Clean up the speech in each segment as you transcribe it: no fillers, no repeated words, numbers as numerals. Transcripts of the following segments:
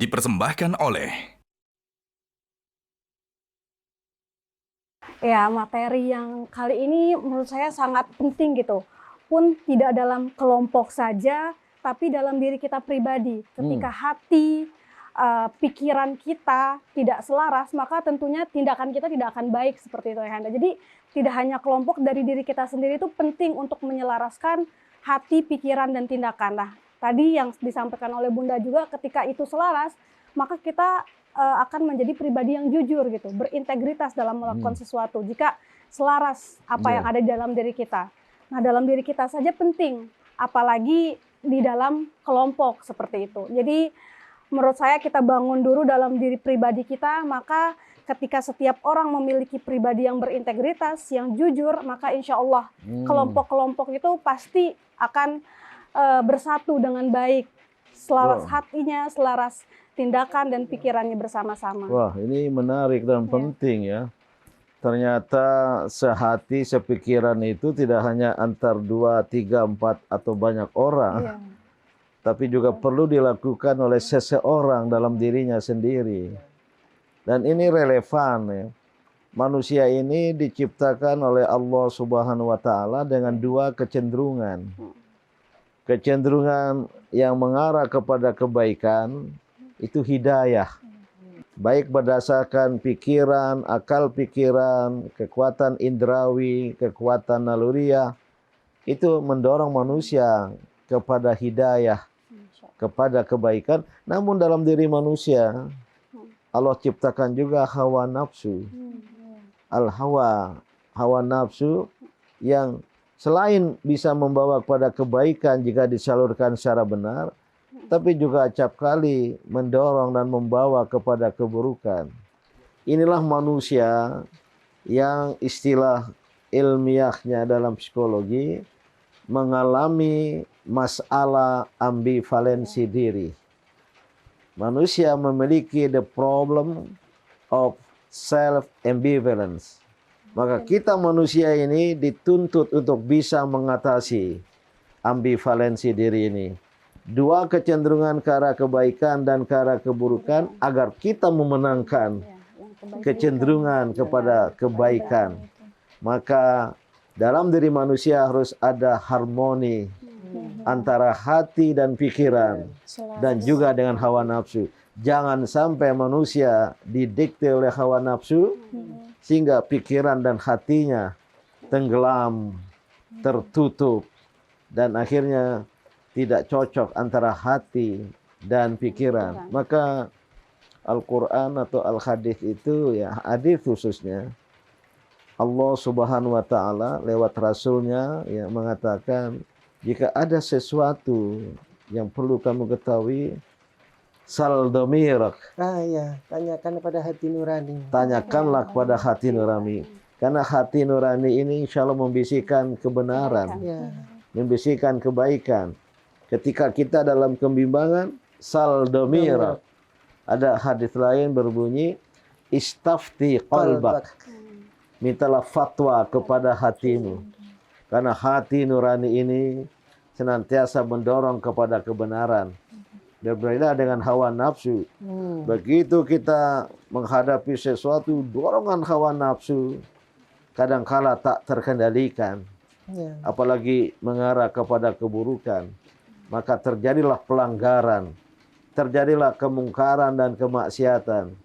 Dipersembahkan oleh Ya, materi yang kali ini menurut saya sangat penting gitu. Pun tidak dalam kelompok saja, tapi dalam diri kita pribadi. Ketika hati, pikiran kita tidak selaras, maka tentunya tindakan kita tidak akan baik seperti itu ya Anda. Jadi tidak hanya kelompok, dari diri kita sendiri itu penting untuk menyelaraskan hati, pikiran, dan tindakan. Nah, tadi yang disampaikan oleh Bunda juga, ketika itu selaras, maka kita akan menjadi pribadi yang jujur gitu, berintegritas dalam melakukan sesuatu. Jika selaras apa yang ada di dalam diri kita. Nah, dalam diri kita saja penting, apalagi di dalam kelompok seperti itu. Jadi menurut saya kita bangun dulu dalam diri pribadi kita, maka ketika setiap orang memiliki pribadi yang berintegritas, yang jujur, maka insya Allah kelompok-kelompok itu pasti akan bersatu dengan baik, selaras hatinya, selaras tindakan dan pikirannya bersama-sama. Wah, ini menarik dan penting ya. Ternyata sehati, sepikiran itu tidak hanya antar 2, 3, 4 atau banyak orang, tapi juga perlu dilakukan oleh seseorang dalam dirinya sendiri. Dan ini relevan ya. Manusia ini diciptakan oleh Allah Subhanahu wa Ta'ala dengan 2 kecenderungan. Kecenderungan yang mengarah kepada kebaikan itu hidayah. Baik berdasarkan pikiran, akal pikiran, kekuatan indrawi, kekuatan naluriah, itu mendorong manusia kepada hidayah, kepada kebaikan. Namun dalam diri manusia, Allah ciptakan juga hawa nafsu. Al-hawa, hawa nafsu yang selain bisa membawa kepada kebaikan jika disalurkan secara benar, tapi juga acap kali mendorong dan membawa kepada keburukan. Inilah manusia yang istilah ilmiahnya dalam psikologi mengalami masalah ambivalensi diri. Manusia memiliki the problem of self-ambivalence. Maka kita manusia ini dituntut untuk bisa mengatasi ambivalensi diri ini. 2 kecenderungan ke arah kebaikan dan ke arah keburukan agar kita memenangkan kecenderungan kepada kebaikan. Maka dalam diri manusia harus ada harmoni antara hati dan pikiran dan juga dengan hawa nafsu. Jangan sampai manusia didikte oleh hawa nafsu sehingga pikiran dan hatinya tenggelam, tertutup, dan akhirnya tidak cocok antara hati dan pikiran. Maka Al-Quran atau Al-Hadis itu ya, hadis khususnya, Allah Subhanahu wa Ta'ala lewat Rasulnya ya mengatakan, jika ada sesuatu yang perlu kamu ketahui, sal domirak. Tanyakan kepada hati nurani. Tanyakanlah kepada hati nurani. Karena hati nurani ini insya Allah membisikkan kebenaran, membisikkan kebaikan. Ketika kita dalam kebimbangan, sal domirak. Ada hadis lain berbunyi, istafti qalbak. Mintalah fatwa kepada hatimu. Karena hati nurani ini senantiasa mendorong kepada kebenaran. Berbeda dengan hawa nafsu. Begitu kita menghadapi sesuatu, dorongan hawa nafsu kadangkala tak terkendalikan. Apalagi mengarah kepada keburukan. Maka terjadilah pelanggaran. Terjadilah kemungkaran dan kemaksiatan.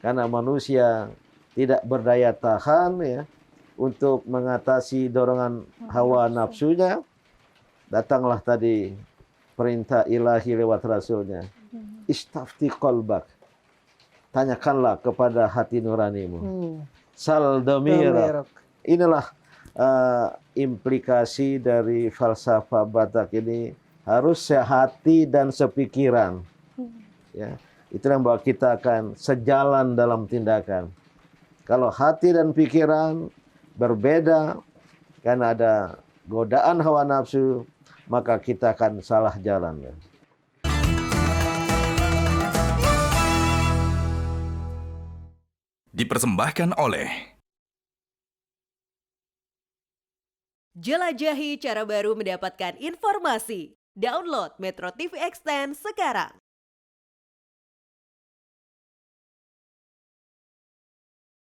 Karena manusia tidak berdaya tahan ya, untuk mengatasi dorongan hawa nafsunya. Datanglah tadi perintah ilahi lewat Rasulnya. Istafti qalbak. Tanyakanlah kepada hati nuranimu. Sal domirak. Inilah implikasi dari falsafah Batak ini. Harus sehati dan sepikiran. Ya, itu yang membawa kita akan sejalan dalam tindakan. Kalau hati dan pikiran berbeda karena ada godaan hawa nafsu, maka kita akan salah jalan. dipersembahkan oleh Jelajahi cara baru mendapatkan informasi. Download Metro TV Extend sekarang.